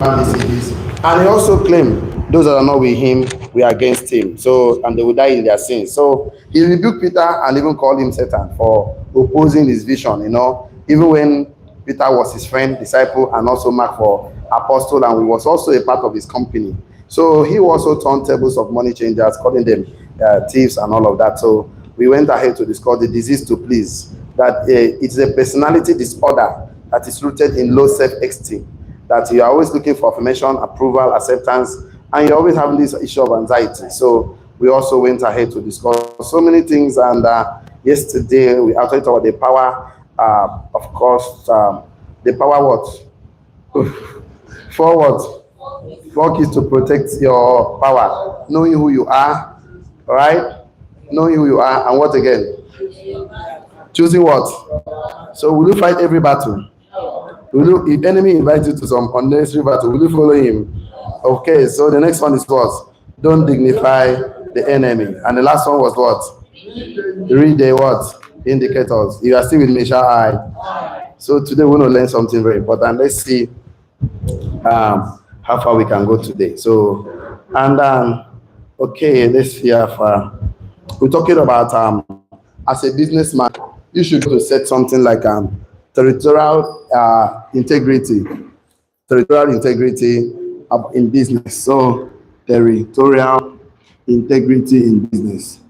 messages. And he also claimed those that are not with him, we are against him. So, and they will die in their sins. So he rebuked Peter and even called him Satan for opposing his vision, even when Peter was his friend, disciple, and also Mark for apostle, and he was also a part of his company. So he also turned tables of money changers, calling them thieves and all of that. So we went ahead to discuss the disease to please, that it's a personality disorder that is rooted in low self-esteem, that you are always looking for affirmation, approval, acceptance, and you're always having this issue of anxiety. So we also went ahead to discuss so many things, and yesterday we actually talked about the power, of course, the power what? For what? Work is to protect your power, knowing who you are, right? Knowing who you are, and what again? Choosing what? So will you fight every battle? Will you, if enemy invites you to some unnecessary battle, will you follow him? Okay, so the next one is what? Don't dignify the enemy. And the last one was what? Read the what? Indicators. You are still with me, shall I? So today we're going to learn something very important. Let's see how far we can go today. So, and okay, let's see how far. We're talking about as a businessman, you should go to set something like territorial integrity, territorial integrity in business. So, territorial integrity in business.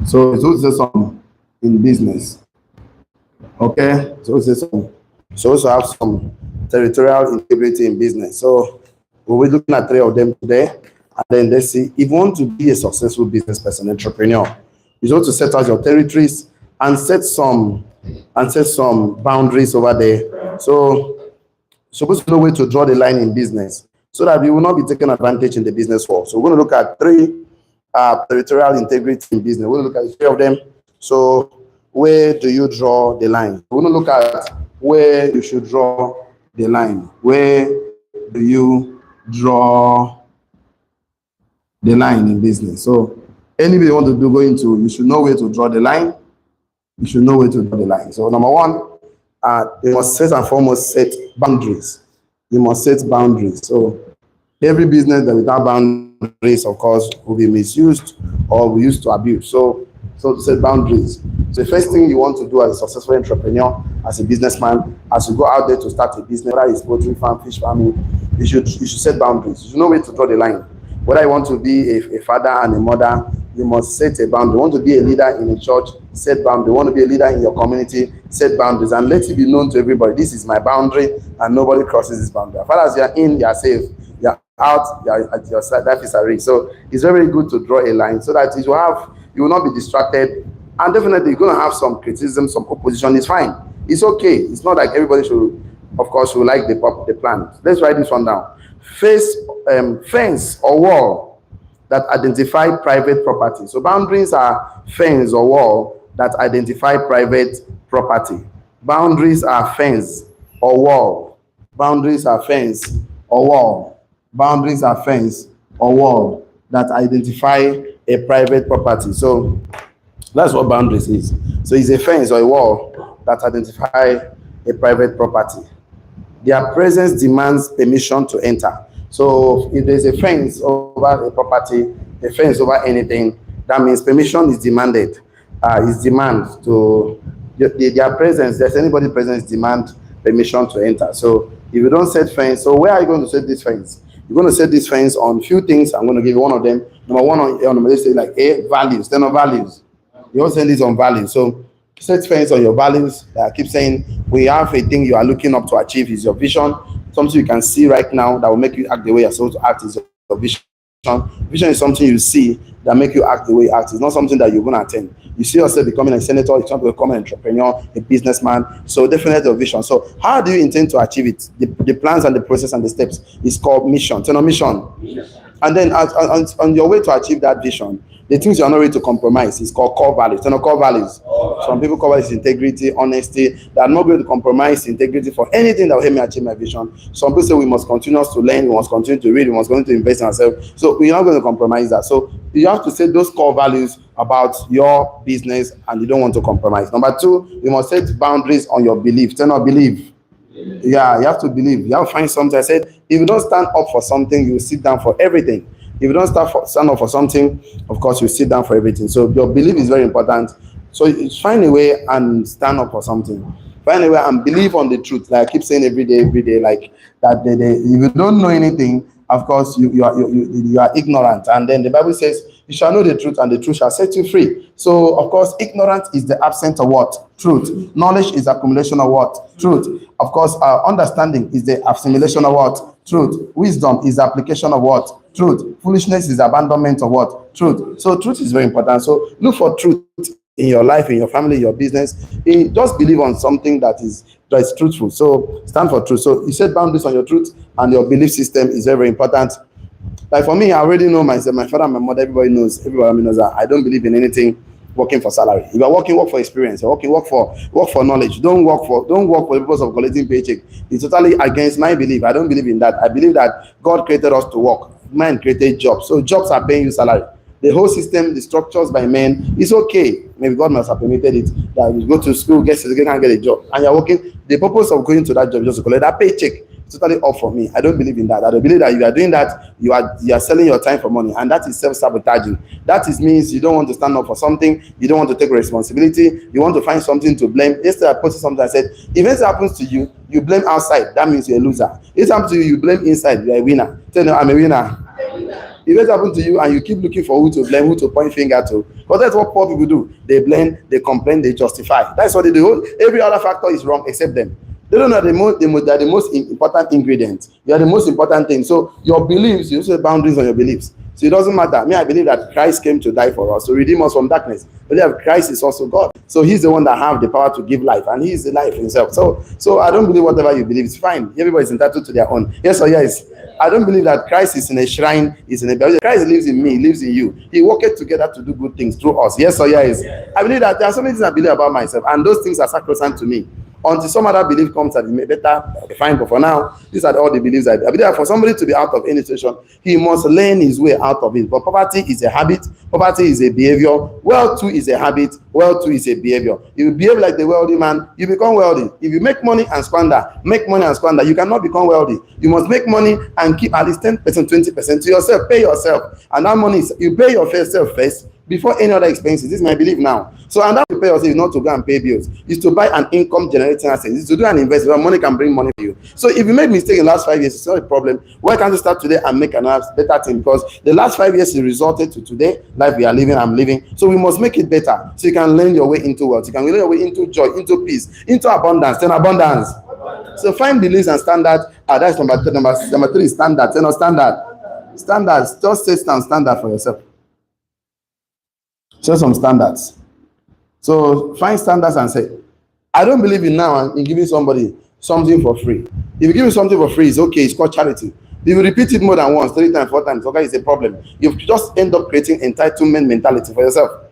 So, it's also some in business. Okay, so it's some. So also have some territorial integrity in business. So we'll be looking at 3 of them today. And then let's see, if you want to be a successful business person, entrepreneur, you want to set out your territories and set some boundaries over there. So you're supposed to know where to draw the line in business so that you will not be taken advantage in the business world. So we're going to look at 3 territorial integrity in business. We're going to look at 3 of them. So where do you draw the line? We're going to look at where you should draw the line. Where do you draw the line in business? So anybody want to go into, you should know where to draw the line. You should know where to draw the line. So number 1, you must first and foremost set boundaries. You must set boundaries. So every business that without boundaries, of course, will be misused or will used to abuse. So to set boundaries. So the first thing you want to do as a successful entrepreneur, as a businessman, as you go out there to start a business, whether it's poultry farm, fish farming, you should set boundaries. You should know where to draw the line. Whether you want to be a father and a mother, you must set a boundary. You want to be a leader in a church, set boundaries. You want to be a leader in your community, set boundaries, and let it be known to everybody. This is my boundary, and nobody crosses this boundary. As far as you're in, you're safe. You're out, you're at your side. That is a risk. So it's very good to draw a line so that you will not be distracted, and definitely you're going to have some criticism, some opposition. It's fine. It's okay. It's not like everybody should, of course, should like the plan. Let's write this one down. Fence or wall that identify private property. So boundaries are fence or wall that identify private property. Boundaries are fence or wall. Boundaries are fence or wall. Boundaries are fence or wall that identify a private property. So that's what boundaries is. So it's a fence or a wall that identify a private property. Their presence demands permission to enter. So if there's a fence over a property, a fence over anything, that means permission is demanded. Is demand to their presence. There's anybody presence demand permission to enter. So if you don't set fence, so where are you going to set this fence? You're going to set this fence on few things. I'm going to give you one of them. Number 1 on let's say like values. 10 of values. You also send this on values. So set fence on your values. I keep saying we have a thing you are looking up to achieve is your vision. Something you can see right now that will make you act the way you're supposed to act is your vision. Vision is something you see that make you act the way you act. It's not something that you're going to attain. You see yourself becoming a senator, you want to become an entrepreneur, a businessman. So definitely your vision. So how do you intend to achieve it? The plans and the process and the steps is called mission. Turn on mission. And then on your way to achieve that vision, the things you are not ready to compromise is called core values. Turn on core values. Some people call it integrity, honesty. They are not going to compromise integrity for anything that will help me achieve my vision. Some people say we must continue to learn, we must continue to read, we must continue to invest in ourselves. So we're not going to compromise that. So you have to set those core values about your business and you don't want to compromise. Number 2, you must set boundaries on your belief. Turn on belief. Yeah, you have to believe. You have to find something. I said, if you don't stand up for something, you will sit down for everything. If you don't stand up for something, of course, you sit down for everything. So your belief is very important. So find a way and stand up for something. Find a way and believe on the truth. Like I keep saying every day, like that. If you don't know anything, of course, you are ignorant. And then the Bible says, you shall know the truth, and the truth shall set you free. So, of course, ignorance is the absence of what? Truth. Knowledge is accumulation of what? Truth. Of course, understanding is the assimilation of what? Truth. Wisdom is the application of what? Truth. Foolishness is abandonment of what? Truth. So, truth is very important. So, look for truth in your life, in your family, your business. Just believe on something that is truthful. So, stand for truth. So, you set boundaries on your truth, and your belief system is very, very important. Like for me, I already know myself, my father, my mother, everybody knows that I don't believe in anything working for salary. If you're working, work for experience. You're working, work for knowledge. Don't work for the purpose of collecting paycheck. It's totally against my belief. I don't believe in that. I believe that God created us to work. Man created jobs. So jobs are paying you salary. The whole system, the structures by men, it's okay. Maybe God must have permitted it that you go to school, get certificate, and get a job, and you're working. The purpose of going to that job is just to collect that paycheck. Totally off for me. I don't believe in that. I don't believe that you are doing that. You are selling your time for money, and that is self-sabotaging. That means you don't want to stand up for something. You don't want to take responsibility. You want to find something to blame. Yesterday I posted something. I said, if it happens to you, you blame outside. That means you're a loser. If it happens to you, you blame inside. You're a winner. Tell them I'm a winner. If it happens to you and you keep looking for who to blame, who to point finger to, because that's what poor people do. They blame, they complain, they justify. That's what they do. Every other factor is wrong except them. They don't know they're the most important ingredient. You are the most important thing. So your beliefs, you set boundaries on your beliefs. So it doesn't matter. Me, I believe that Christ came to die for us, to redeem us from darkness. I believe that Christ is also God. So he's the one that has the power to give life, and he is the life himself. So I don't believe whatever you believe is fine. Everybody's entitled to their own. Yes or yes? I don't believe that Christ is in a shrine, is in a building. Christ lives in me, lives in you. He worked together to do good things through us. Yes or yes? I believe that there are so many things I believe about myself, and those things are sacrosanct to me. Until some other belief comes that it better, okay, fine. But for now, these are all the beliefs I believe that for somebody to be out of any situation, he must learn his way out of it. But poverty is a habit, poverty is a behavior, wealth too is a habit, wealth too is a behavior. If you behave like the wealthy man, you become wealthy. If you make money and squander, you cannot become wealthy. You must make money and keep at least 10%, 20% to yourself, pay yourself. And that money is, you pay yourself first before any other expenses. This is my belief now. So, and that to pay yourself is not to go and pay bills. It's to buy an income generating asset. It's to do an investment. Money can bring money to you. So if you make mistake in the last 5 years, it's not a problem. Why can't you start today and make another better thing? Because the last 5 years is resulted to today, life we are living, I'm living. So we must make it better. So you can learn your way into wealth. You can learn your way into joy, into peace, into abundance. Then abundance. So find beliefs and standards. That's number three, standards. Standards. Just set some standard for yourself. Set some standards. So find standards and say, I don't believe in now in giving somebody something for free. If you give me something for free, it's okay. It's called charity. If you repeat it more than once, 3 times, 4 times, okay, it's a problem. You just end up creating entitlement mentality for yourself.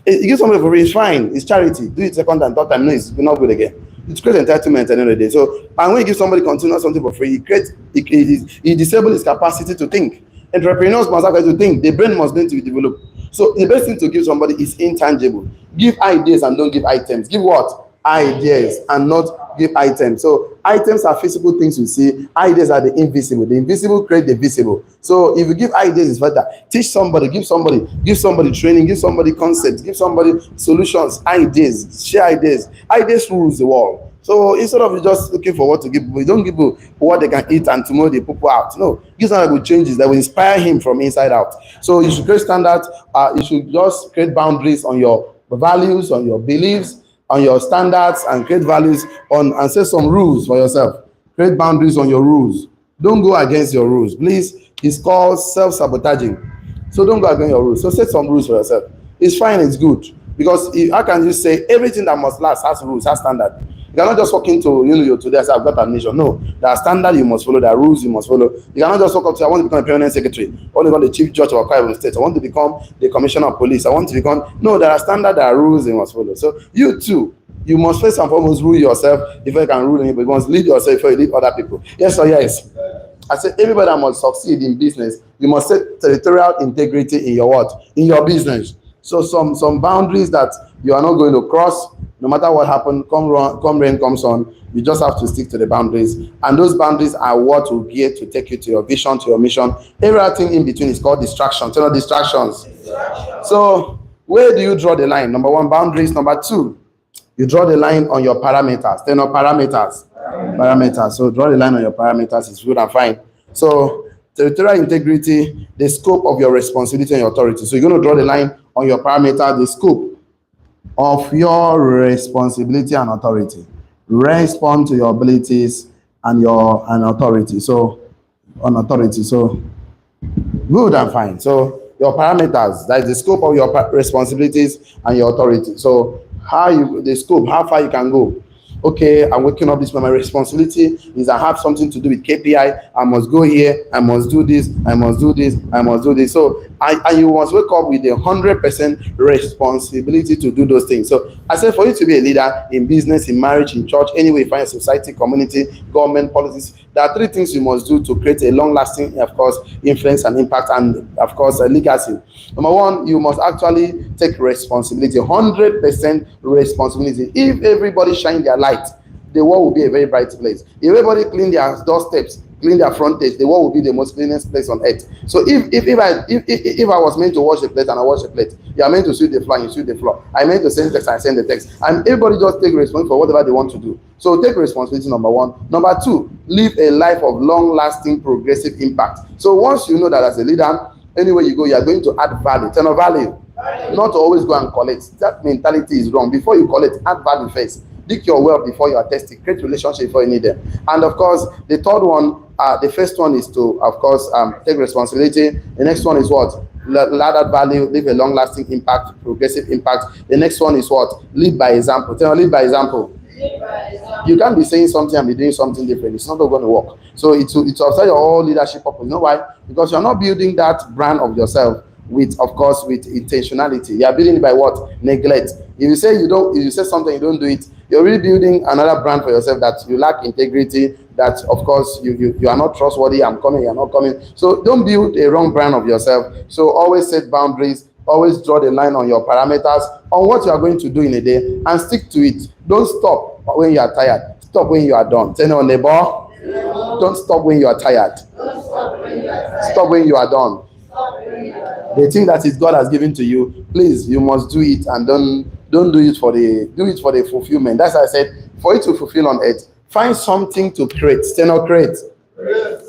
You give somebody for free, it's fine. It's charity. Do it second and third time, no, it's not good again. It creates entitlement at the end of the day. So, and when you give somebody continuous something for free, it disables his capacity to think. Entrepreneurs must have to think. The brain must learn to be developed. So the best thing to give somebody is intangible. Give ideas and don't give items. Give what? Ideas and not give items. So items are physical things you see. Ideas are the invisible. The invisible create the visible. So if you give ideas, it's better. Teach somebody, give somebody training, give somebody concepts, give somebody solutions, ideas, share ideas. Ideas rules the world. So instead of just looking for what to give people, you don't give people what they can eat and tomorrow they poop out. No, give something that will changes, that will inspire him from inside out. So you should create standards. You should just create boundaries on your values, on your beliefs, on your standards, and create values on and set some rules for yourself. Create boundaries on your rules. Don't go against your rules. Please, it's called self-sabotaging. So don't go against your rules. So set some rules for yourself. It's fine, it's good. Because how can you say everything that must last has rules, has standard? You cannot just walk into you today and say, I've got admission. No, there are standards you must follow, there are rules you must follow. You cannot just walk up to, I want to become a permanent secretary. I want to become the chief judge of Akwa Ibom State. I want to become the commissioner of police. I want to become, no, there are standards, there are rules you must follow. So you too, you must first and foremost rule yourself before you can rule anybody. You must lead yourself before you lead other people. Yes or yes? I said everybody that must succeed in business, you must set territorial integrity in your what? In your business. So some boundaries that you are not going to cross, no matter what happens, come rain, come sun, you just have to stick to the boundaries. And those boundaries are what will be able to take you to your vision, to your mission. Everything in between is called distractions. You know, distractions. So where do you draw the line? Number one, boundaries. Number two, you draw the line on your parameters. They're not parameters. Parameters. So draw the line on your parameters is good and fine. So territorial integrity, the scope of your responsibility and your authority. So you're going to draw the line on your parameter, the scope of your responsibility and authority. Respond to your abilities and authority. So on authority. So good and fine. So your parameters, that is the scope of your responsibilities and your authority. So the scope, how far you can go. Okay, I'm waking up this, but my responsibility is I have something to do with KPI. I must go here. I must do this. I must do this. I must do this. So you must wake up with 100% responsibility to do those things. So I said, for you to be a leader in business, in marriage, in church, anyway, find society, community, government, policies, there are three things you must do to create a long-lasting, of course, influence and impact, and of course, a legacy. Number one, you must actually take responsibility, 100% responsibility. If everybody shine their light, the world will be a very bright place. If everybody clean their doorsteps, clean their frontage, the world will be the most cleanest place on earth. So if I was meant to wash the plate and I wash the plate, you are meant to sweep the floor and you sweep the floor. I meant to send text and I send the text. And everybody just take responsibility for whatever they want to do. So take responsibility, number one. Number two, live a life of long-lasting, progressive impact. So once you know that as a leader, anywhere you go, you are going to add value. Turn of value. Not to always go and collect. That mentality is wrong. Before you collect, add value first. Dig your wealth before you are tested. Create relationship before you need them. And of course, the third one, the first one is to, of course, take responsibility. The next one is what? Add value, leave a long-lasting impact, progressive impact. The next one is what? Lead by example. Tell me, lead by example. You can't be saying something and be doing something different. It's not going to work. So it's outside your whole leadership purpose. You know why? Because you're not building that brand of yourself with, of course, with intentionality. You are building it by what? Neglect. If you say something, you don't do it, you're really building another brand for yourself that you lack integrity, that of course you are not trustworthy. I'm coming, you're not coming. So don't build a wrong brand of yourself. So always set boundaries, always draw the line on your parameters, on what you are going to do in a day, and stick to it. Don't stop when you are tired. Stop when you are done. Tell your neighbor, don't stop when you are tired. Stop when you are done. The thing that is God has given to you, please, you must do it, and don't do it for the fulfillment. That's why I said, for you to fulfill on earth, find something to create. Stay not create.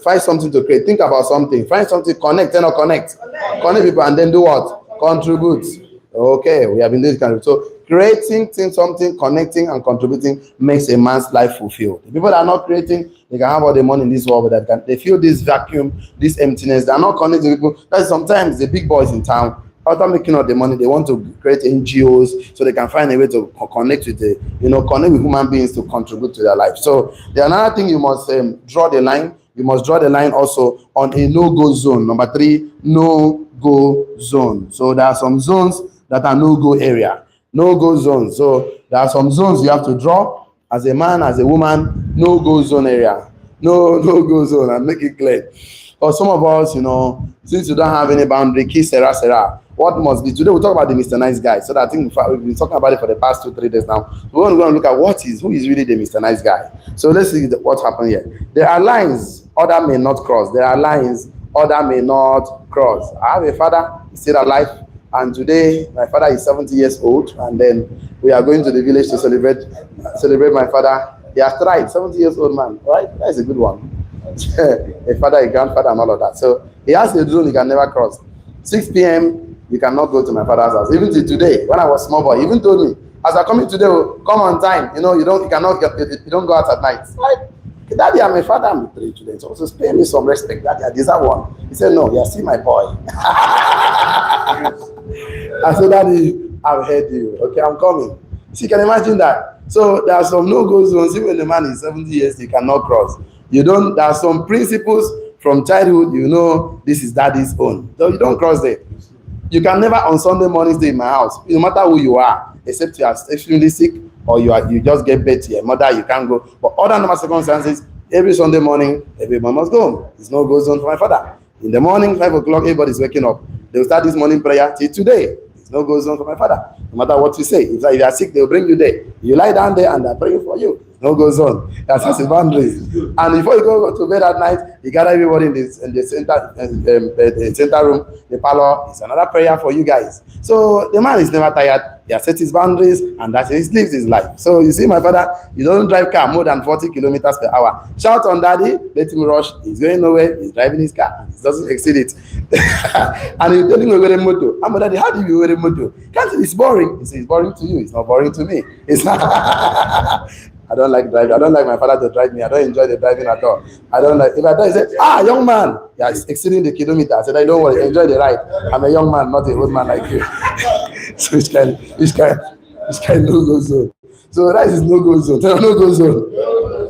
Find something to create. Think about something. Find something. Connect. Not connect. Connect people and then do what? Contribute. Okay, we have been doing this. So creating something, connecting and contributing makes a man's life fulfilled. The people that are not creating, they can have all the money in this world, but they feel this vacuum, this emptiness. They are not connecting people. That's sometimes the big boys in town, after making all the money, they want to create NGOs so they can find a way to connect with connect with human beings to contribute to their life. So the another thing you must draw the line. You must draw the line also on a no-go zone. Number 3, no-go zone. So there are some zones that are no-go area. No-go zones. So there are some zones you have to draw as a man, as a woman. No-go zone area. No-go zone. And make it clear. For some of us, since you don't have any boundary, kiss Sarah. What must be today? We'll talk about the Mr. Nice Guy. So that I think we've been talking about it for the past 2-3 days now. We're going to look at who is really the Mr. Nice Guy. So let's see what happened here. There are lines other may not cross. There are lines other may not cross. I have a father, he's still alive, and today my father is 70 years old, and then we are going to the village to celebrate my father. He has tried, 70 years old man, right? That's a good one. A father, a grandfather, and all of that. So he has a zone he can never cross. 6 p.m. you cannot go to my father's house. Even till today, when I was small boy, he even told me, as I come in today, come on time. You don't go out at night. Like, Daddy, I'm a father, I'm 3 children. So spare me some respect. Daddy, I deserve one. He said, no, you're still my boy. I said, Daddy, I've heard you. Okay, I'm coming. So you can imagine that. So there are some no-go zones. Even when the man is 70 years, he cannot cross. There are some principles from childhood, this is daddy's own. So you don't cross there. You can never on Sunday morning stay in my house, no matter who you are, except you are extremely sick or you just get better to your mother, you can't go. But other normal circumstances, every Sunday morning, everyone must go home. There's no go zone for my father. In the morning, 5 o'clock, everybody's waking up. They will start this morning prayer till today. There's no go zone for my father. No matter what you say, if you are sick, they will bring you there. You lie down there and they're praying for you. No go zone. That's his boundaries. And before you go to bed at night, you gather everybody in the center room, the parlor. It's another prayer for you guys. So the man is never tired. He has set his boundaries and that's he lives his life. So you see, my father, he doesn't drive car more than 40 kilometers per hour. Shout on daddy, let him rush. He's going nowhere. He's driving his car. He doesn't exceed it. And he's telling me where moto. I'm daddy, how do you wear a moto? Can't it's boring. He says it's boring to you. It's not boring to me. It's not. I don't like driving. I don't like my father to drive me. I don't enjoy the driving at all. I don't like. If I do, he said, young man, yeah, it's exceeding the kilometer. I said, I don't worry, enjoy the ride. I'm a young man, not a old man like you. So it's kind no go zone. So that is no go zone. No go zone.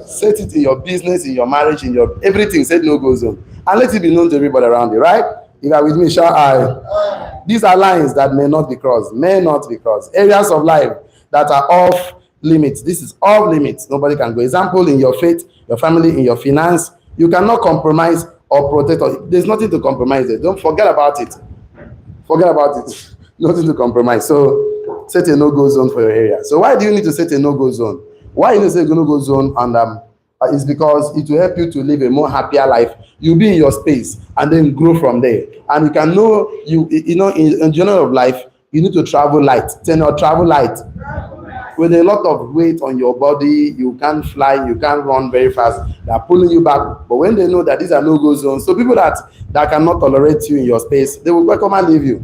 Set it in your business, in your marriage, in your everything. Set no go zone, and let it be known to everybody around you. Right? If you are with me, shout I. These are lines that may not be crossed. May not be crossed. Areas of life that are off limits. This is off limits. Nobody can go. Example, in your faith, your family, in your finance, you cannot compromise or protect. There's nothing to compromise there. Don't forget about it. Forget about it. Nothing to compromise. So set a no-go zone for your area. So why do you need to set a no-go zone? Why you need to set a no-go zone? And it's because it will help you to live a more happier life. You'll be in your space and then grow from there. And you can know, you know, in general of life, you need to travel light. Travel light. With a lot of weight on your body, you can't fly, you can't run very fast. They're pulling you back. But when they know that these are no-go zones, so people that cannot tolerate you in your space, they will come and leave you.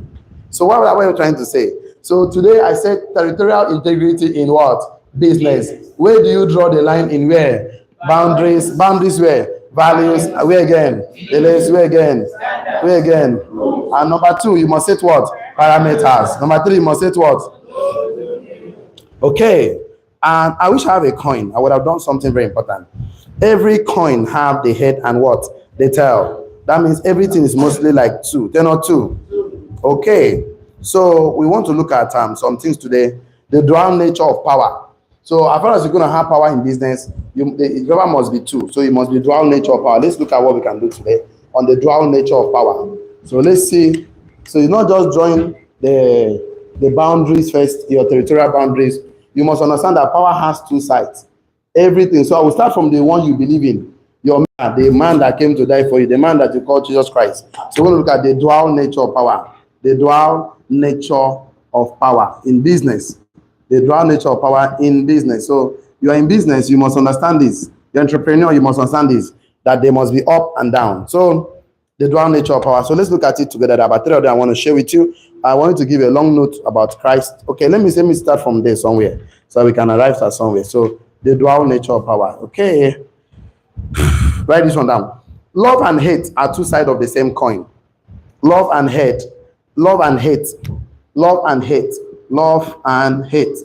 So what are you trying to say? So today I said territorial integrity in what? Business. Where do you draw the line in where? Boundaries. Boundaries where? Values. Where again? Where again? Where again? And number 2, you must set what? Parameters. Number 3, you must set what? Okay, and I wish I have a coin. I would have done something very important. Every coin have the head and what? The tail. That means everything is mostly like 2, 10 or 2. Okay, so we want to look at some things today. The dual nature of power. So as far as you're going to have power in business, the power must be 2. So it must be dual nature of power. Let's look at what we can do today on the dual nature of power. So let's see. So you're not just drawing the boundaries first, your territorial boundaries. You must understand that power has 2 sides. Everything. So I will start from the one you believe in. Your man, the man that came to die for you, the man that you call Jesus Christ. So we're going to look at the dual nature of power. The dual nature of power in business. The dual nature of power in business. So you are in business, you must understand this. The entrepreneur, you must understand this. That they must be up and down. So the dual nature of power. So let's look at it together. There are about 3 of them I want to share with you. I want to give a long note about Christ. Okay, let me start from there somewhere so we can arrive at somewhere. So the dual nature of power. Okay, write this one down. Love and hate are 2 sides of the same coin. Love and hate. Love and hate. Love and hate. Love and hate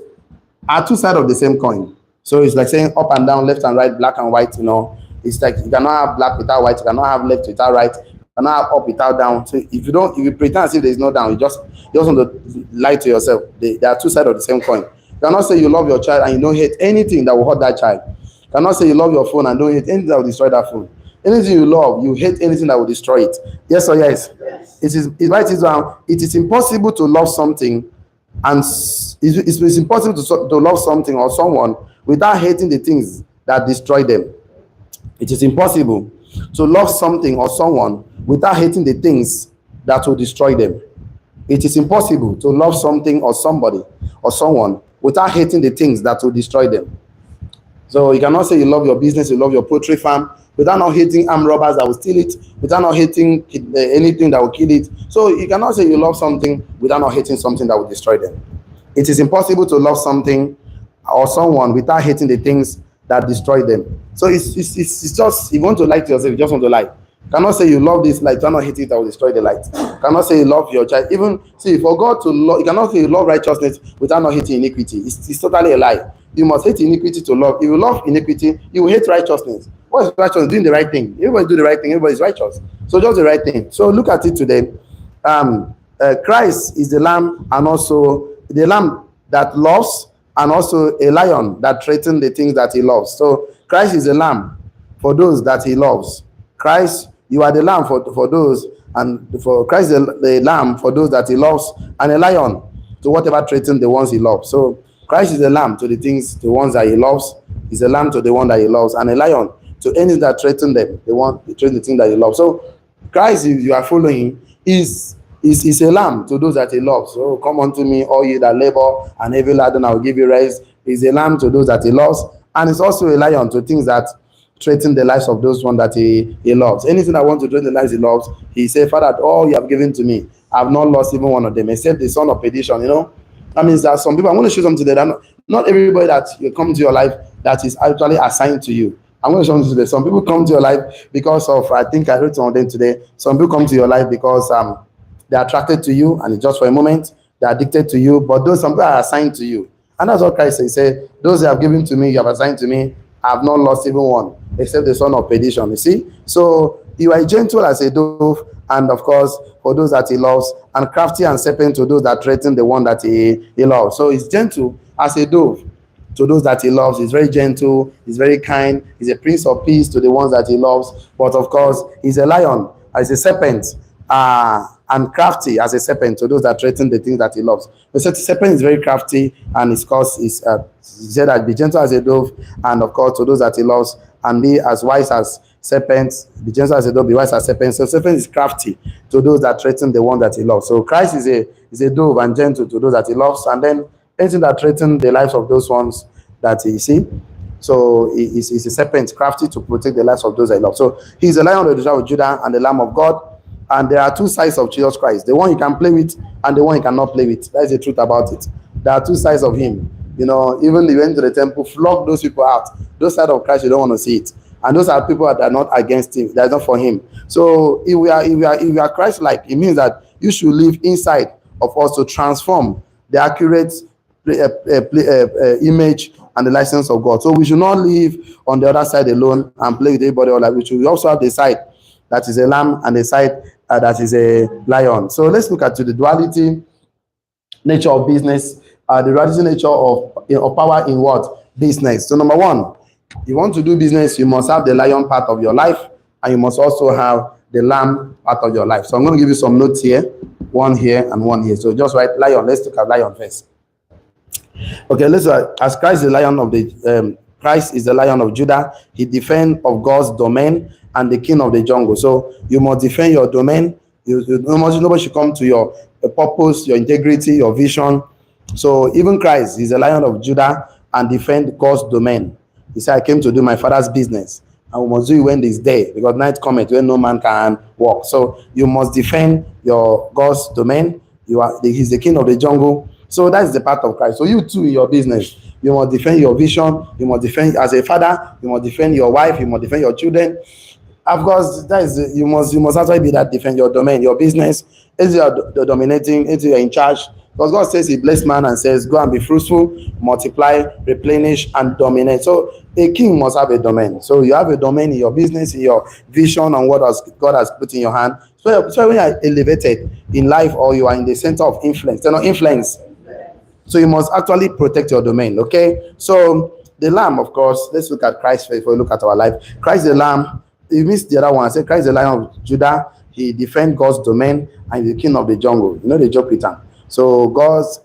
are 2 sides of the same coin. So it's like saying up and down, left and right, black and white. You know, it's like you cannot have black without white. You cannot have left without right. And have up without down. So if you pretend as if there is no down, you just want to lie to yourself. There are 2 sides of the same coin. You cannot say you love your child and you don't hate anything that will hurt that child. You cannot say you love your phone and don't hate anything that will destroy that phone. Anything you love, you hate anything that will destroy it. Yes or yes? It is impossible to love something, and it's impossible to love something or someone without hating the things that destroy them. It is impossible to love something or someone without hating the things that will destroy them. It is impossible to love something or somebody or someone without hating the things that will destroy them. So you cannot say you love your business, you love your poultry farm, without not hating armed robbers that will steal it, without not hating anything that will kill it. So you cannot say you love something without not hating something that will destroy them. It is impossible to love something or someone without hating the things that destroy them. So it's just, you want to lie to yourself, you just want to lie. You cannot say you love this light, you cannot hate it, that will destroy the light. You cannot say you love your child. Even, see, for God to love, you cannot say you love righteousness without not hating iniquity. It's totally a lie. You must hate iniquity to love. If you love iniquity, you will hate righteousness. What is righteousness? Doing the right thing. Everybody do the right thing, everybody is righteous. So just the right thing. So look at it today. Christ is the lamb, and also the lamb that loves, and also a lion that threatens the things that he loves. So Christ is a lamb for those that he loves. Christ, you are the lamb for those, and for Christ the lamb for those that he loves, and a lion to whatever threatens the ones he loves. So Christ is a lamb to the ones that he loves. He's a lamb to the one that he loves, and a lion to any that threaten them. They threaten the thing that he loves. So Christ, if you are following, is a lamb to those that he loves. So come unto me, all ye that labor and heavy laden, I will give you rest. He's a lamb to those that he loves, and it's also a lion to things that threaten the lives of those one that he loves. Anything that wants to threaten the lives he loves, he said, Father, all you have given to me, I have not lost even one of them, except the son of perdition. That means that some people, I'm going to show something today, that not everybody that you come to your life that is actually assigned to you. I'm going to show you today. Some people come to your life because of, I think I heard some of them today. Some people come to your life because they're attracted to you, and it's just for a moment. They're addicted to you, but some people are assigned to you. And that's what Christ said. He said, those you have given to me, you have assigned to me, I have not lost even one, except the son of perdition. You see? So you are gentle as a dove, and of course, for those that he loves, and crafty and serpent to those that threaten the one that he loves. So he's gentle as a dove to those that he loves. He's very gentle, he's very kind, he's a prince of peace to the ones that he loves. But of course, he's a lion as a serpent, and crafty as a serpent to those that threaten the things that he loves. The serpent is very crafty, and his cause is he said that be gentle as a dove, and of course to those that he loves, and be as wise as serpents. Be gentle as a dove, be wise as serpents. So serpent is crafty to those that threaten the one that he loves. So Christ is a dove and gentle to those that he loves, and then anything that threatens the lives of those ones that he see. So he's a serpent, crafty to protect the lives of those that he loves. So he's the Lion of the tribe of Judah and the Lamb of God. And there are two sides of Jesus Christ: the one you can play with and the one you cannot play with. That's the truth about it. There are two sides of him. Even he went to the temple, flogged those people out. Those side of Christ, you don't want to see it. And those are people that are not against him. That's not for him. So if we are Christ-like, it means that you should live inside of us to transform the accurate image and the license of God. So we should not live on the other side alone and play with everybody else. We should also have the side that is a lamb and the side that is a lion. So let's look at the duality nature of business, the duality nature of power in what? Business. So number one, you want to do business, you must have the lion part of your life, and you must also have the lamb part of your life. So I'm going to give you some notes here, one here and one here. So just write lion. Let's look at lion first. Okay, let's as Christ is the lion of Christ is the Lion of Judah. He defends of God's domain and the king of the jungle. So you must defend your domain. Nobody should come to your purpose, your integrity, your vision. So even Christ is the Lion of Judah and defend God's domain. He said, I came to do my Father's business, and we must do it when it's day, because night cometh when no man can walk. So you must defend your God's domain. He's the king of the jungle. So that is the part of Christ. So you too in your business, you must defend your vision. You must defend as a father. You must defend your wife. You must defend your children. Of course, that is you must actually be that defend your domain, your business. Is you're dominating, is you're in charge. Because God says He blessed man and says, "Go and be fruitful, multiply, replenish, and dominate." So a king must have a domain. So you have a domain in your business, in your vision, and what God has put in your hand. So when you are elevated in life, or you are in the center of influence, influence. So you must actually protect your domain. Okay. So the Lamb, of course. Let's look at Christ before we look at our life. Christ the Lamb. You missed the other one. I said Christ the Lion of Judah. He defends God's domain and the king of the jungle. You know the joke with him. So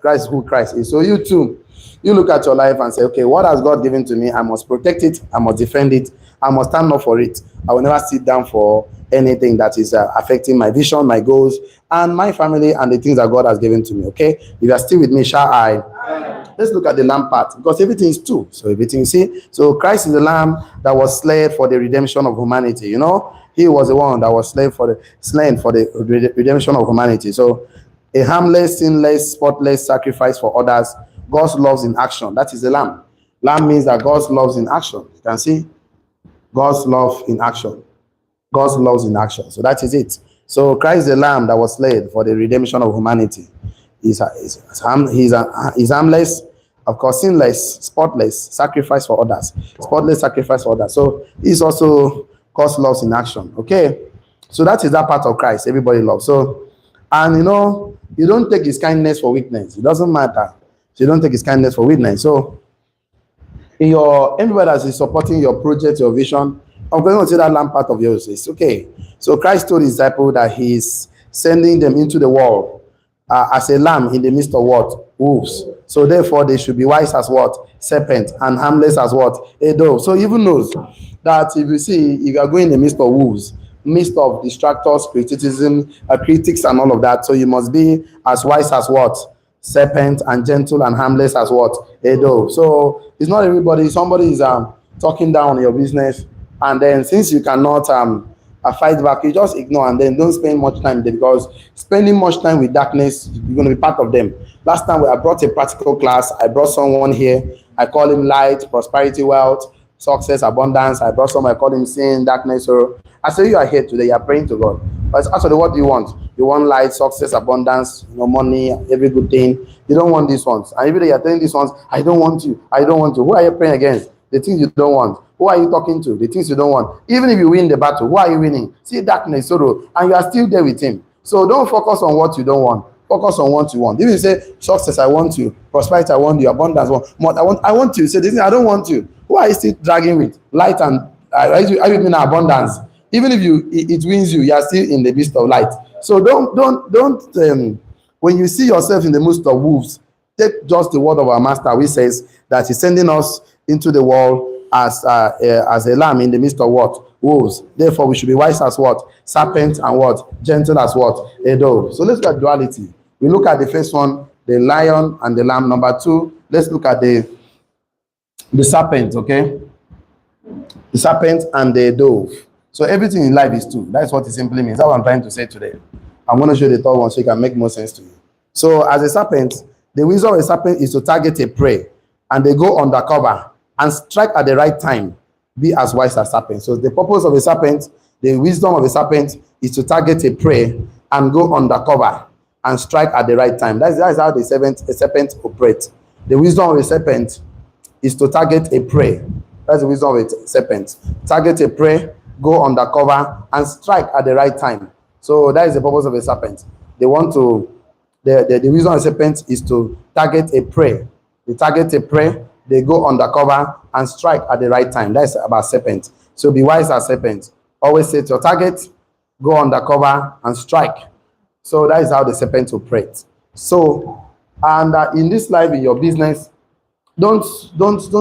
Christ who Christ is. So you too, you look at your life and say, okay, what has God given to me? I must protect it. I must defend it. I must stand up for it. I will never sit down for anything that is affecting my vision, my goals, and my family, and the things that God has given to me. Okay, if you are still with me, shall I? Amen. Let's look at the Lamb part, because everything is two. So everything, see, so Christ is the Lamb that was slain for the redemption of humanity. You know, He was the one that was slain for the redemption of humanity. So a harmless, sinless, spotless sacrifice for others. God's love in action. That is the Lamb. Lamb means that God's love in action. You can see God's love in action. God's love in action. So that is it. So Christ the Lamb that was slain for the redemption of humanity. He's harmless, of course, sinless, spotless, sacrifice for others. Spotless sacrifice for others. So he's also God's love in action. Okay. So that is that part of Christ everybody loves. So, and you know, you don't take His kindness for weakness. It doesn't matter. So you don't take His kindness for weakness. So in everybody that is supporting your project, your vision, I'm going to say that Lamb part of yours. It's okay. So Christ told His disciples that He's sending them into the world, as a lamb in the midst of what? Wolves. So therefore they should be wise as what? Serpent, and harmless as what? A dove. So even knows that if you see, if you are going in the midst of wolves, midst of distractors, criticism, critics and all of that, so you must be as wise as what? Serpent, and gentle and harmless as what? A dove. So it's not everybody. Somebody is talking down on your business, and then since you cannot fight back, you just ignore, and then don't spend much time there, because spending much time with darkness, you're going to be part of them. Last time I brought a practical class, I brought someone here, I call him light, prosperity, wealth, success, abundance. I brought someone, I call him sin, darkness. So I say you are here today, you are praying to God. But actually, what do you want? You want light, success, abundance, money, every good thing. You don't want these ones. And every day you're telling these ones, I don't want you, I don't want you. Who are you praying against? The things you don't want. Who are you talking to? The things you don't want. Even if you win the battle, who are you winning? See darkness, sorrow, and you are still there with him. So don't focus on what you don't want. Focus on what you want. If you say success, I want you. Prosperity, I want you. Abundance, I want you. Say this thing, I don't want you. Who are you still dragging with? Light and are you in abundance? Even if it wins you, you are still in the midst of light. So don't when you see yourself in the midst of wolves, take just the word of our master, which says that he's sending us into the world as a lamb in the midst of what? Wolves. Therefore, we should be wise as what? Serpent, and what? Gentle as what? A dove. So let's look at duality. We look at the first one, the lion and the lamb. Number two, let's look at the serpent, okay? The serpent and the dove. So everything in life is two. That's what it simply means. That's what I'm trying to say today. I'm going to show you the third one so it can make more sense to you. So as a serpent, the wisdom of a serpent is to target a prey, and they go undercover and strike at the right time. Be as wise as serpent. So the purpose of a serpent, the wisdom of a serpent, is to target a prey and go undercover and strike at the right time. That's how a serpent operates. The wisdom of a serpent is to target a prey. That's the wisdom of a serpent. Target a prey, go undercover, and strike at the right time. So that is the purpose of a serpent. They want to, the wisdom of a serpent is to target a prey. They target a prey, they go undercover and strike at the right time. That's about serpent. So be wise as serpent. Always set your target, go undercover and strike. So that is how the serpent operates. So, and in this life, in your business, don't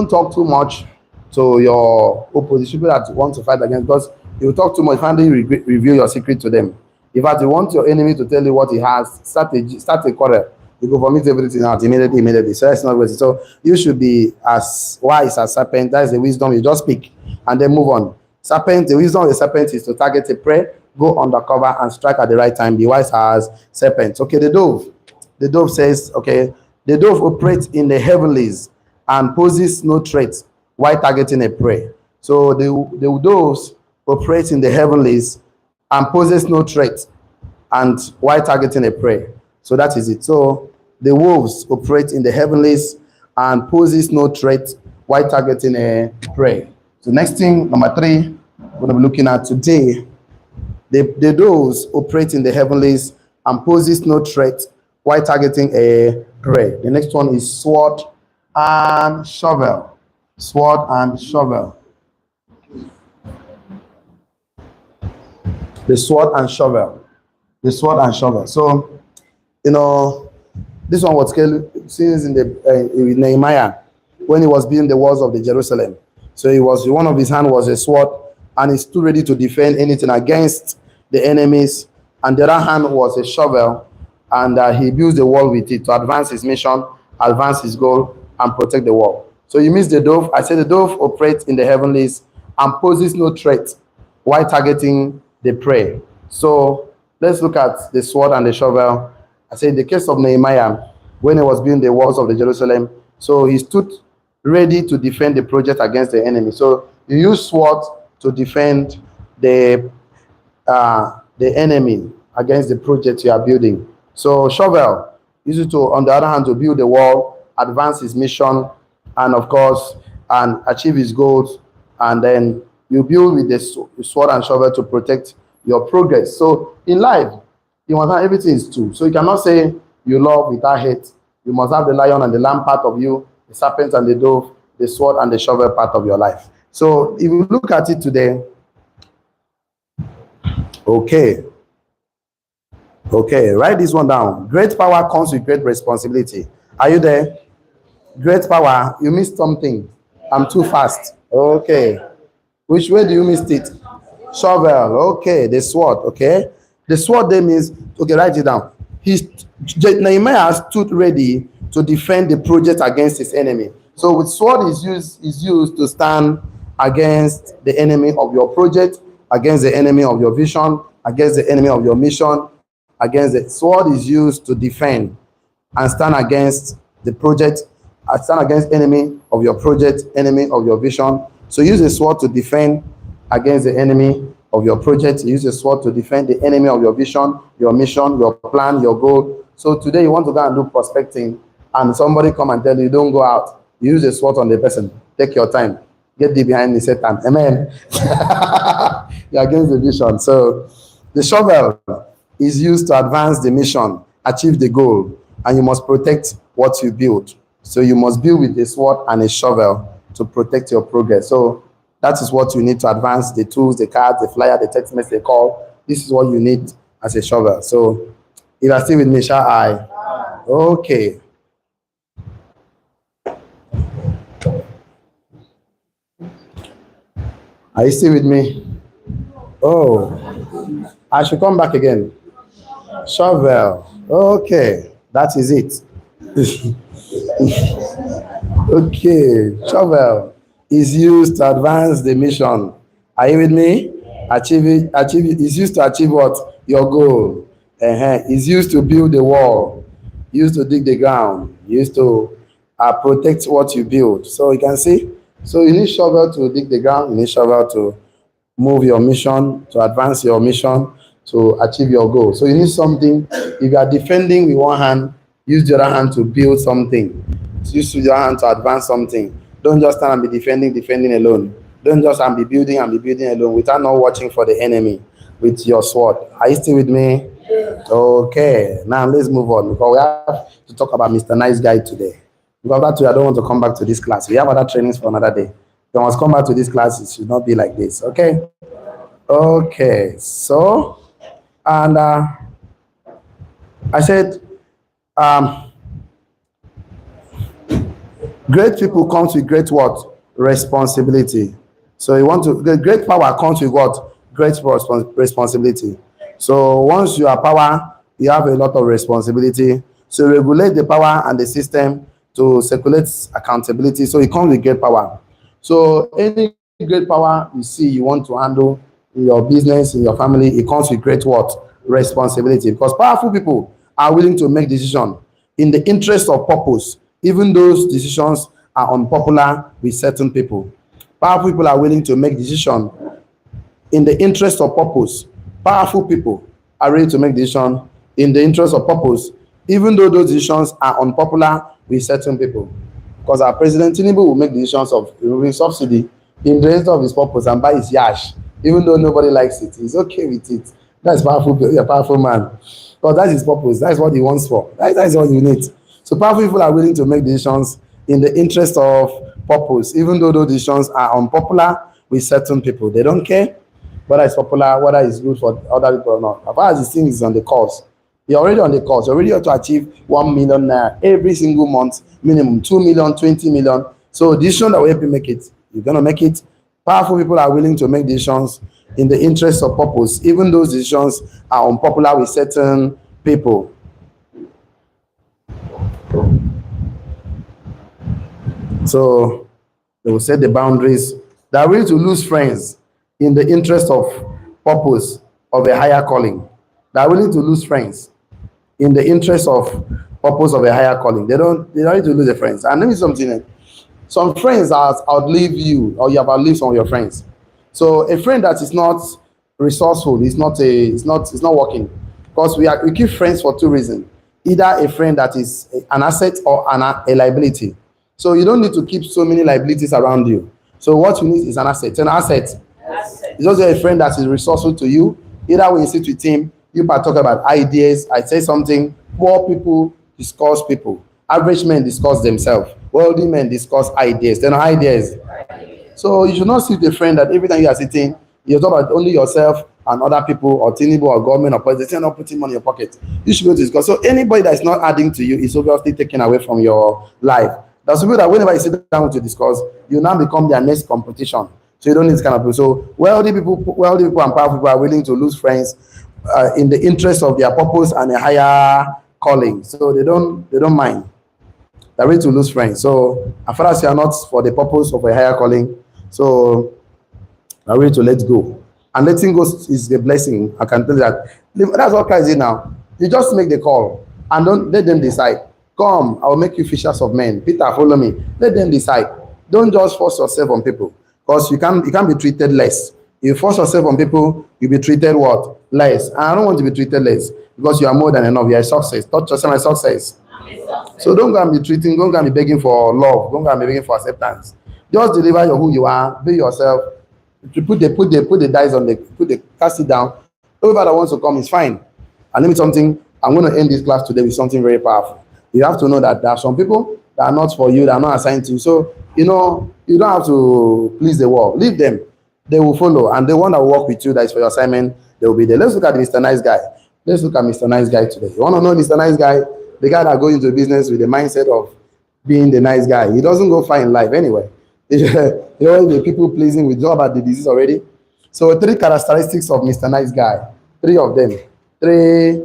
talk too much to your opposition, people that want to fight against, because you talk too much, finally reveal your secret to them. In fact, you want your enemy to tell you what he has, start a quarrel. You go vomit everything out immediately. So that's not worth it. So you should be as wise as serpent. That is the wisdom. You just speak and then move on. Serpent, the wisdom of the serpent is to target a prey, go undercover and strike at the right time. Be wise as serpent. Okay, the dove. The dove says, okay, the dove operates in the heavenlies and poses no threat while targeting a prey. So the doves operate in the heavenlies and poses no threat and while targeting a prey. So that is it. So the wolves operate in the heavenlies and poses no threat while targeting a prey. So next thing, number three, we're going to be looking at today. The doves operate in the heavenlies and poses no threat while targeting a prey. The next one is sword and shovel. Sword and shovel. The sword and shovel. The sword and shovel. So, this one was since in Nehemiah when he was building the walls of the Jerusalem. So one of his hand was a sword, and he stood ready to defend anything against the enemies, and the other hand was a shovel, and he builds the wall with it to advance his mission, advance his goal, and protect the wall. So you missed the dove. I said the dove operates in the heavenlies and poses no threat while targeting the prey. So let's look at the sword and the shovel. I said in the case of Nehemiah, when he was building the walls of the Jerusalem, so he stood ready to defend the project against the enemy. So you use sword to defend the enemy against the project you are building. So shovel, use it to, on the other hand, to build the wall, advance his mission, and of course, and achieve his goals. And then you build with the sword and shovel to protect your progress. So in life, you must have everything is two. So you cannot say you love without hate. You must have the lion and the lamb part of you, the serpent and the dove, the sword and the shovel part of your life. So if you look at it today, okay. Okay, write this one down. Great power comes with great responsibility. Are you there? Great power. You missed something. I'm too fast. Okay. Which way do you miss it? Shovel. Okay. The sword. Okay. The sword there means, okay, write it down. Nehemiah stood ready to defend the project against his enemy. So with sword is used to stand against the enemy of your project, against the enemy of your vision, against the enemy of your mission, against the sword is used to defend and stand against the project, stand against enemy of your project, enemy of your vision. So use a sword to defend against the enemy of your project. Use a sword to defend the enemy of your vision, your mission, your plan, your goal. So today you want to go and do prospecting, and somebody come and tell you, don't go out. You use a sword on the person. Take your time. Get deep behind the Satan. Amen. You're against the vision. So the shovel is used to advance the mission, achieve the goal, and you must protect what you build. So you must build with a sword and a shovel to protect your progress. So that is what you need to advance the tools, the cards, the flyer, the text message, the call. This is what you need as a shovel. So if you are still with me, shall I? Okay. Are you still with me? Oh, I should come back again. Shovel. Okay, that is it. Okay, shovel is used to advance the mission. Are you with me? Achieve it. Is used to achieve what? Your goal. Is used to build the wall. Used to dig the ground. Used to protect what you build. So you can see. So you need shovel to dig the ground. You need shovel to move your mission, to advance your mission, to achieve your goal. So you need something. If you are defending with one hand, use the other hand to build something. Use the other hand to advance something. Don't just stand and be defending alone. Don't just be building alone without not watching for the enemy with your sword. Are you still with me? Okay. Now let's move on, because we have to talk about Mr. Nice Guy today. Because that way I don't want to come back to this class. We have other trainings for another day. You must come back to this class. It should not be like this. Okay. Okay. So, and I said, great people comes with great what? Responsibility. So you want to, the great power comes with what? Great responsibility. So once you are power, you have a lot of responsibility. So regulate the power and the system to circulate accountability. So it comes with great power. So any great power you see you want to handle in your business, in your family, it comes with great what? Responsibility. Because powerful people are willing to make decisions in the interest of purpose, even those decisions are unpopular with certain people. Powerful people are willing to make decisions in the interest of purpose. Powerful people are ready to make decisions in the interest of purpose, even though those decisions are unpopular with certain people. Because our President Tinubu will make decisions of removing subsidy in the interest of his purpose and buy his yash, even though nobody likes it. He's okay with it. That's powerful. He's a powerful man. Because that's his purpose. That's what he wants for. That's what you need. So powerful people are willing to make decisions in the interest of purpose, even though those decisions are unpopular with certain people. They don't care whether it's popular, whether it's good for other people or not. As far as the thing is on the course, you're already on the course. You're already to achieve 1 million naira every single month, minimum 2 million, 20 million. So decision that will help you make it. You're gonna make it. Powerful people are willing to make decisions in the interest of purpose, even those decisions are unpopular with certain people. So they will set the boundaries. They are willing to lose friends in the interest of purpose of a higher calling. They are willing to lose friends in the interest of purpose of a higher calling. They don't need to lose their friends. And let me say something. Some friends outlive you, or you have outlived some of your friends. So a friend that is not resourceful is not working. Because we keep friends for two reasons. Either a friend that is an asset or a liability. So you don't need to keep so many liabilities around you. So what you need is an asset. It's an asset. It's also a friend that is resourceful to you. Either when you sit with him, you talk about ideas. I say something. Poor people discuss people. Average men discuss themselves. Wealthy men discuss ideas. They're not ideas. So you should not sit with a friend that every time you are sitting, You talk about only yourself and other people or Tinubu or government or president. They're not putting money in your pocket. You should go to discuss. So anybody that is not adding to you is obviously taken away from your life. There's people that whenever you sit down to discuss, you now become their next competition. So you don't need this kind of people. So wealthy people and powerful people are willing to lose friends in the interest of their purpose and a higher calling. So they don't mind. They're ready to lose friends. So as far as you are not for the purpose of a higher calling, so are ready to let go. And letting go is a blessing. I can tell you that. That's what Christ did now. You just make the call and don't let them decide. Come, I will make you fishers of men. Peter, follow me. Let them decide. Don't just force yourself on people, because you can't be treated less. If you force yourself on people, you'll be treated what? Less. And I don't want to be treated less, because you are more than enough. You are a success. Touch yourself as success. So don't go and be begging for love. Don't go and be begging for acceptance. Just deliver who you are. Be yourself. To put the dice on cast it down. Whoever that wants to come is fine. And let me something. I'm going to end this class today with something very powerful. You have to know that there are some people that are not for you, that are not assigned to you. So you don't have to please the world. Leave them. They will follow, and the one that will work with you, that is for your assignment, they will be there. Let's look at Mr. Nice Guy. Let's look at Mr. Nice Guy today. You want to know Mr. Nice Guy? The guy that goes into business with the mindset of being the nice guy. He doesn't go far in life anyway. He always be people pleasing. We talk about the disease already. So 3 characteristics of Mr. Nice Guy. 3 of them. 3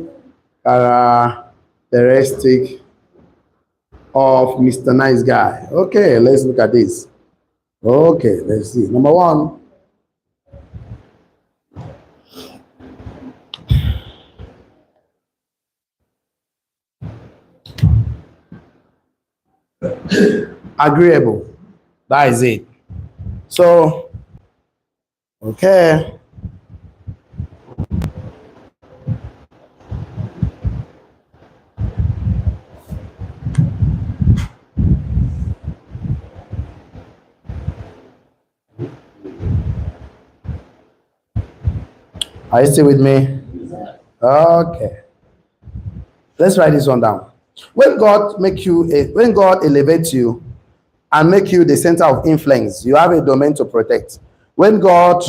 characteristics of Mr. Nice Guy. Okay, let's look at this. Okay, let's see. Number 1. Agreeable. That is it. So, okay. Are you still with me? Okay. Let's write this one down. When God elevates you and make you the center of influence, you have a domain to protect. When God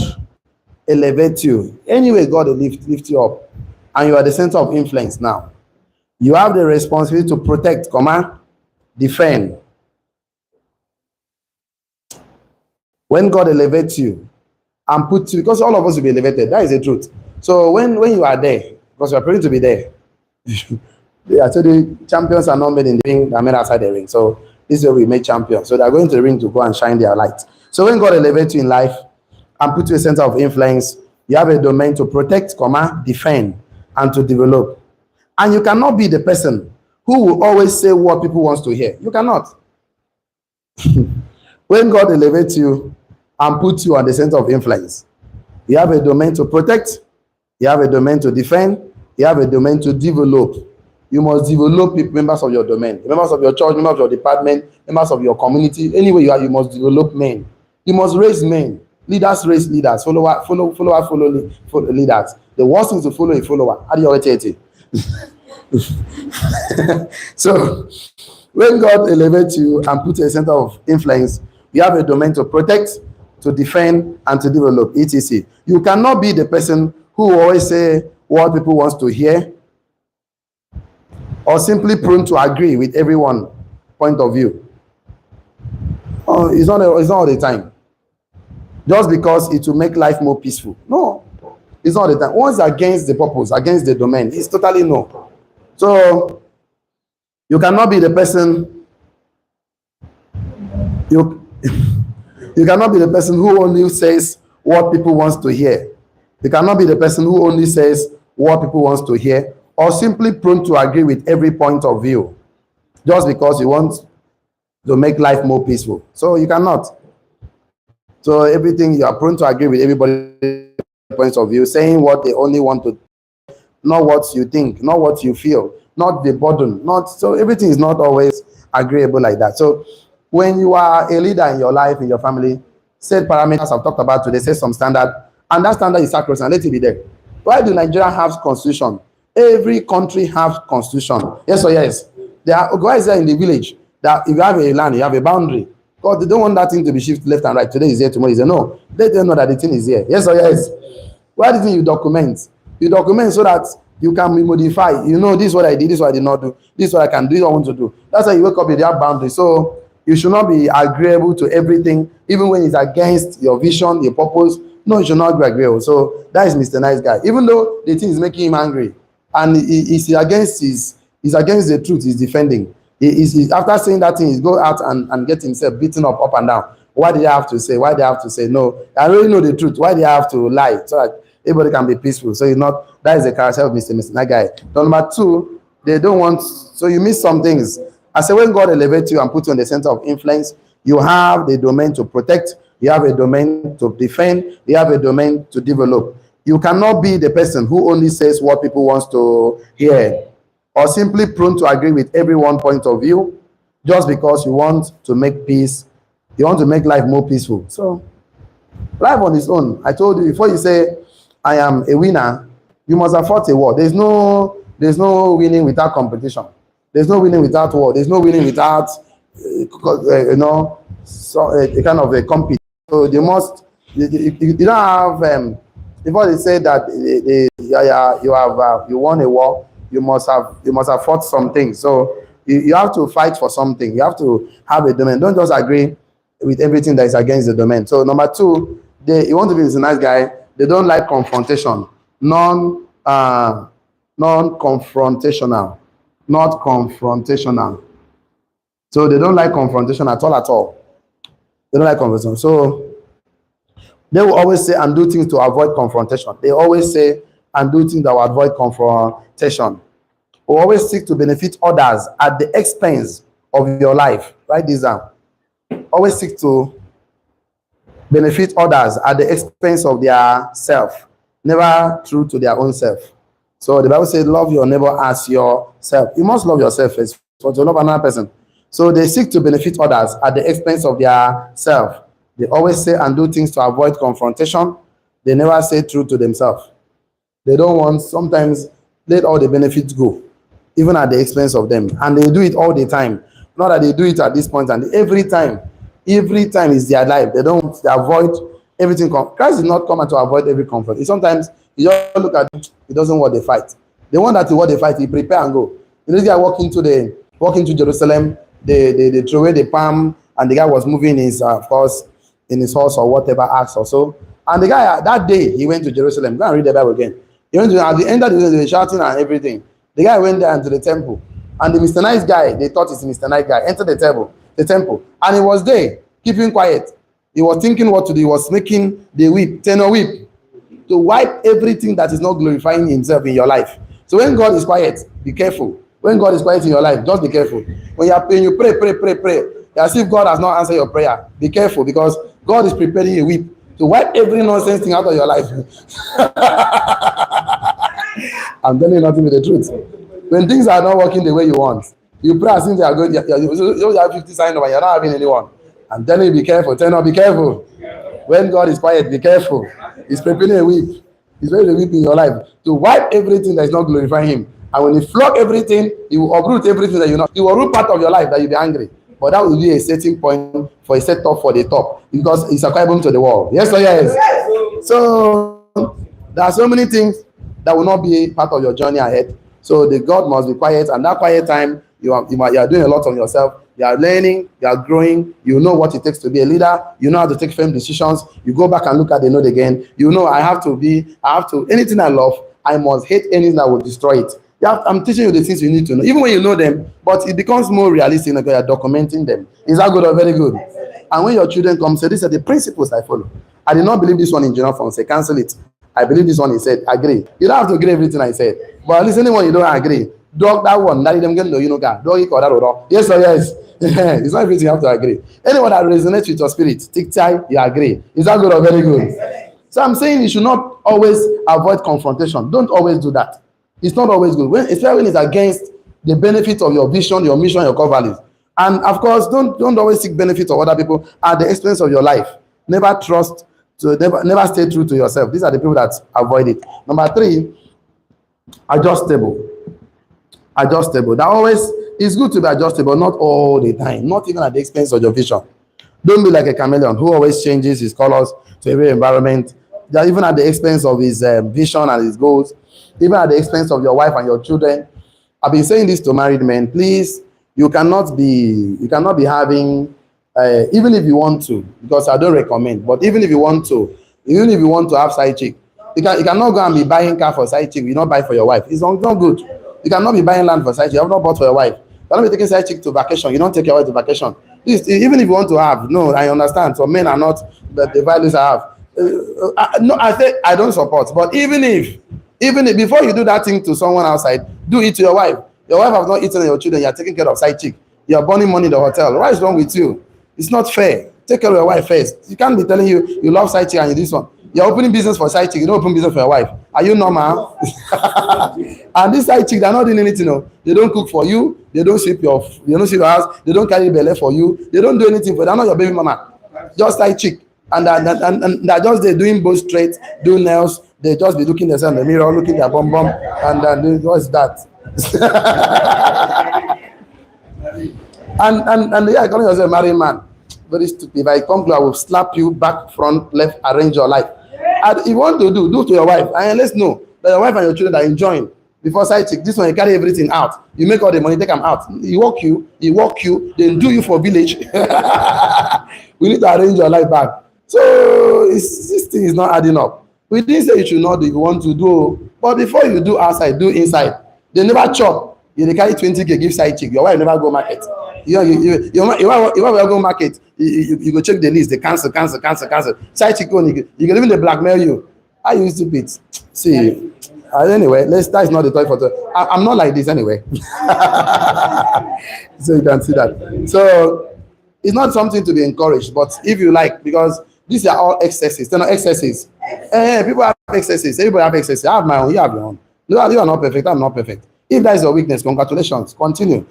elevates you, anyway, God will lift you up, and you are the center of influence now. You have the responsibility to protect, defend. When God elevates you and puts you, because all of us will be elevated, that is the truth. So when you are there, because you are praying to be there, I told you, champions are not made in the ring, they are made outside the ring. So this is where we make champions. So they are going to the ring to go and shine their light. So when God elevates you in life and puts you a center of influence, you have a domain to protect, defend, and to develop. And you cannot be the person who will always say what people want to hear. You cannot. When God elevates you and puts you on the center of influence, you have a domain to protect, you have a domain to defend, you have a domain to develop. You must develop members of your domain, members of your church, members of your department, members of your community. Anywhere you are, you must develop men. You must raise men. Leaders raise leaders. Follower follow leaders. The worst thing is to follow a follower. How do you always say it? So, when God elevates you and puts you a center of influence, you have a domain to protect, to defend, and to develop, etc. You cannot be the person who will always say what people want to hear, or simply prone to agree with everyone's point of view. It's not all the time. Just because it will make life more peaceful. No, it's not all the time. Once against the purpose, against the domain, it's totally no. So, you cannot be the person, you cannot be the person who only says what people want to hear. You cannot be the person who only says what people want to hear, or simply prone to agree with every point of view just because you want to make life more peaceful. So you cannot. So everything, you are prone to agree with everybody's points of view, saying what they only want to, not what you think, not what you feel, not the burden, so everything is not always agreeable like that. So when you are a leader in your life, in your family, set parameters I've talked about today, set some standard, and that standard is sacrosanct, let it be there. Why do Nigeria have constitution? Every country has constitution. Yes or yes? Why is there in the village that if you have a land, you have a boundary? Because they don't want that thing to be shifted left and right. Today is here, tomorrow is here. No, let them know that the thing is here. Yes or yes? Why do you think you document? You document so that you can be modified. You know, this is what I did, this is what I did not do, this is what I can do, this is what I want to do. That's why you wake up with that boundary. So you should not be agreeable to everything, even when it's against your vision, your purpose. No, you should not be agreeable. So that is Mr. Nice Guy. Even though the thing is making him angry, and he's against the truth, he's defending. After saying that thing, he go out and get himself beaten up and down. Why did I have to say? Why did I have to say no? I really know the truth. Why did I have to lie? So that everybody can be peaceful. So it's not, that is the character of Mr. Nice Guy. Number two, they don't want, so you miss some things. I say when God elevates you and puts you in the center of influence, you have the domain to protect, you have a domain to defend, you have a domain to develop. You cannot be the person who only says what people want to hear, or simply prone to agree with everyone's point of view just because you want to make peace, you want to make life more peaceful. So life on its own, I told you, before you say I am a winner, you must have fought a war. There's no winning without competition. There's no winning without war. There's no winning without a kind of a compete. So you must, you don't have before they say that you won a war, you must have fought something. So you have to fight for something. You have to have a domain. Don't just agree with everything that is against the domain. So number two, you want to be a nice guy. They don't like confrontation. Non-confrontational. Not confrontational. So they don't like confrontation at all. They don't like confrontation. So they will always say and do things to avoid confrontation. They always say and do things that will avoid confrontation. Will always seek to benefit others at the expense of your life. Write this down. Always seek to benefit others at the expense of their self. Never true to their own self. So the Bible says, love your neighbor as yourself. You must love yourself first for to love another person. So they seek to benefit others at the expense of their self. They always say and do things to avoid confrontation. They never say true to themselves. They don't want, sometimes let all the benefits go, even at the expense of them. And they do it all the time. Not that they do it at this point, and every time is their life. They avoid everything. Christ did not come to avoid every conflict. Sometimes you just look at it, he doesn't want the fight. The one that he want the fight, he prepare and go. This guy walk into Jerusalem, they throw away the palm, and the guy was moving his, of course, in his horse or whatever, axe or so. And the guy, that day, he went to Jerusalem. Go and read the Bible again. He went to, at the end of the day, they were shouting and everything. The guy went there into the temple. And the Mr. Nice Guy, they thought it's Mr. Nice Guy, entered the temple. And he was there, keeping quiet. He was thinking what to do. He was making the whip, tenor whip, to wipe everything that is not glorifying himself in your life. So when God is quiet, be careful. When God is quiet in your life, just be careful. When you are praying, you pray. As if God has not answered your prayer. Be careful, because God is preparing a whip to wipe every nonsense thing out of your life. I'm telling you nothing but the truth. When things are not working the way you want, you pray as if they are good. You have 50 signs over, you're not having anyone. I'm telling you, be careful. Tell me, be careful. When God is quiet, be careful. He's preparing a whip. He's ready to whip in your life to wipe everything that is not glorifying him. And when he flog everything, he will uproot everything that you know. He will uproot part of your life that you'll be angry. But that will be a setting point for a setup for the top, because it's acquiring to the wall. Yes or yes? So there are so many things that will not be part of your journey ahead. So the God must be quiet, and that quiet time, you are doing a lot on yourself. You are learning, you are growing, you know what it takes to be a leader, you know how to take firm decisions, you go back and look at the note again, you know anything I love, I must hate anything that will destroy it. I'm teaching you the things you need to know, even when you know them, but it becomes more realistic because you're documenting them. Is that good or very good? And when your children come, say, these are the principles I follow. I did not believe this one in general form, say, cancel it. I believe this one, he said, agree. You don't have to agree everything I said, but at least anyone you don't agree, dog that one, that them get dog, yes or yes. It's not everything you have to agree. Anyone that resonates with your spirit, take time, you agree. Is that good or very good? So I'm saying you should not always avoid confrontation. Don't always do that. It's not always good, especially when it's against the benefit of your vision, your mission, your core values. And of course, don't always seek benefit of other people at the expense of your life. Never stay true to yourself. These are the people that avoid it. Number 3, adjustable. That always, it's good to be adjustable, not all the time, not even at the expense of your vision. Don't be like a chameleon who always changes his colors to every environment, that even at the expense of his vision and his goals, even at the expense of your wife and your children. I've been saying this to married men. Please, you cannot be having, even if you want to, because I don't recommend, but even if you want to have side chick, you cannot go and be buying car for side chick. You not buy for your wife. It's not good. You cannot be buying land for side chick. You have not bought for your wife. You cannot be taking side chick to vacation. You don't take your wife to vacation. Even if you want to have, no, I understand. Some men are not the values I have. No, I say I don't support. But even if before you do that thing to someone outside, do it to your wife. Your wife has not eaten your children. You are taking care of side chick. You are burning money in the hotel. What is wrong with you? It's not fair. Take care of your wife first. You can't be telling you love side chick and you do this one. You're opening business for side chick. You don't open business for your wife. Are you normal? And this side chick, they're not doing anything. No. They don't cook for you. They don't sweep your house. They don't carry belly for you. They don't do anything for you. They're not your baby mama. Just side chick. And they're just there doing both straight, do nails. They just be looking themselves in the mirror, looking their bum bum, and what's that? and yeah, calling yourself a married man. Very stupid. If I come to, I will slap you back, front, left, arrange your life. And if you want to do to your wife, and let's know that your wife and your children are enjoying. Before side chick, this one you carry everything out. You make all the money, take them out. He walk you, then do you for village. We need to arrange your life back. So this thing is not adding up. We didn't say you should not do if you want to do, but before you do outside, do inside. They never chop. You carry 20K, give side chick. Your wife never go market. Your wife go market. You go check the list. They cancel. Side chick, you can even they blackmail you. I used to beat. See, anyway, that is not the toy for. I'm not like this anyway. So you can see that. So it's not something to be encouraged, but if you like, because these are all excesses. They're not excesses. People have excesses. Everybody have excesses. I have my own. You have your own. You are not perfect. I'm not perfect. If that is your weakness, congratulations. Continue.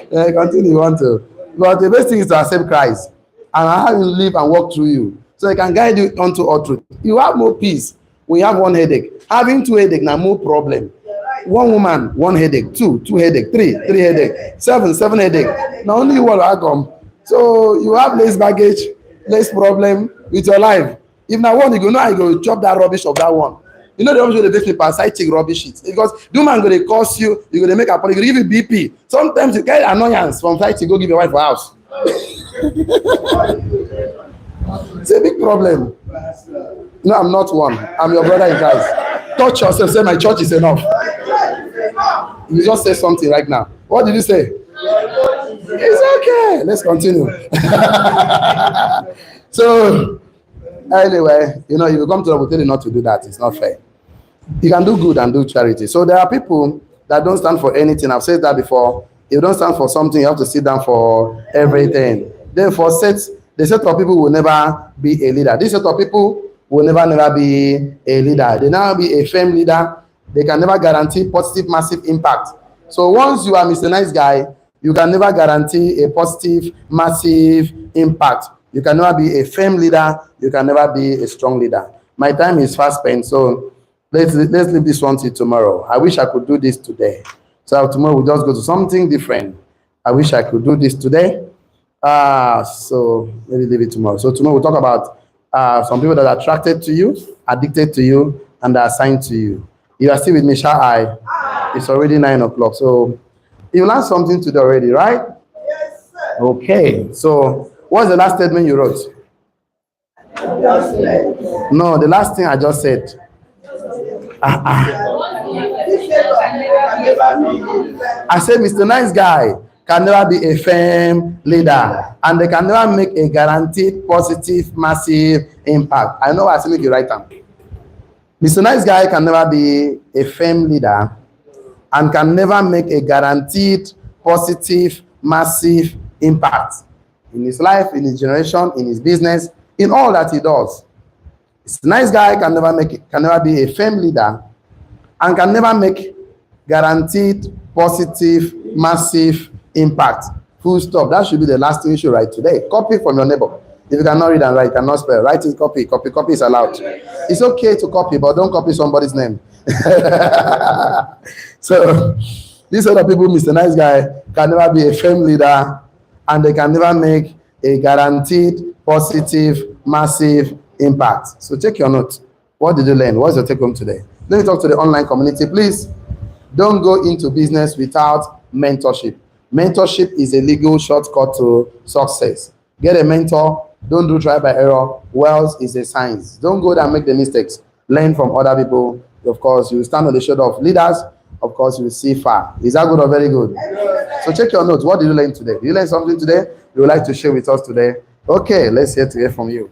Continue. You want to. But the best thing is to accept Christ and how you live and walk through you, so He can guide you onto all truth. You have more peace when you have one headache. Having two headaches now more problem. One woman, one headache. Two headache. Three headache. Seven headache. Now only you will come. So you have less baggage, less problem with your life. If now one, you go, no, you go chop that rubbish of that one. You know the rubbish with the paper, side chick rubbish it. Because the man going to cost you, you're going to make a point, you give you BP. Sometimes you get annoyance from side chick, go give your wife a house. It's a big problem. No, I'm not one. I'm your brother in Christ. Touch yourself, say my church is enough. You just say something right now. What did you say? It's okay. Let's continue. So, anyway, if you come to the hotel not to do that, it's not fair. You can do good and do charity. So there are people that don't stand for anything. I've said that before. If you don't stand for something, you have to sit down for everything. Therefore, the set of people will never be a leader. This set of people will never be a leader. They never be a firm leader. They can never guarantee positive, massive impact. So once you are Mr. Nice Guy, you can never guarantee a positive, massive impact. You can never be a firm leader. You can never be a strong leader. My time is fast spent, so let's leave this one till tomorrow. I wish I could do this today. So tomorrow we'll just go to something different. I wish I could do this today. So maybe leave it tomorrow. So tomorrow we'll talk about some people that are attracted to you, addicted to you, and are assigned to you. You are still with me, shall I? It's already 9 o'clock. So you learned something today already, right? Yes, sir. Okay. So what's the last statement you wrote? No, the last thing I just said. I said Mr. Nice Guy can never be a firm leader, and they can never make a guaranteed positive, massive impact. I know I still make you right now. Mr. Nice Guy can never be a firm leader and can never make a guaranteed positive, massive impact in his life, in his generation, in his business, in all that he does. Mr. Nice Guy can never be a firm leader and can never make guaranteed positive, massive impact. Full stop. That should be the last thing you should write today. Copy from your neighbor. If you cannot read and write, cannot spell, write it, copy. Copy is allowed. It's okay to copy, but don't copy somebody's name. So, these other people, Mr. Nice Guy, can never be a firm leader, and they can never make a guaranteed positive, massive impact. So take your note. What did you learn? What's your take home today? Let me talk to the online community, please. Don't go into business without mentorship. Mentorship is a legal shortcut to success. Get a mentor. Don't do try by error. Wealth is a science. Don't go there and make the mistakes. Learn from other people. Of course, you will stand on the shoulder of leaders. Of course, you will see far. Is that good or very good? So check your notes. What did you learn today? Did you learn something today you would like to share with us today? Okay, let's hear from you.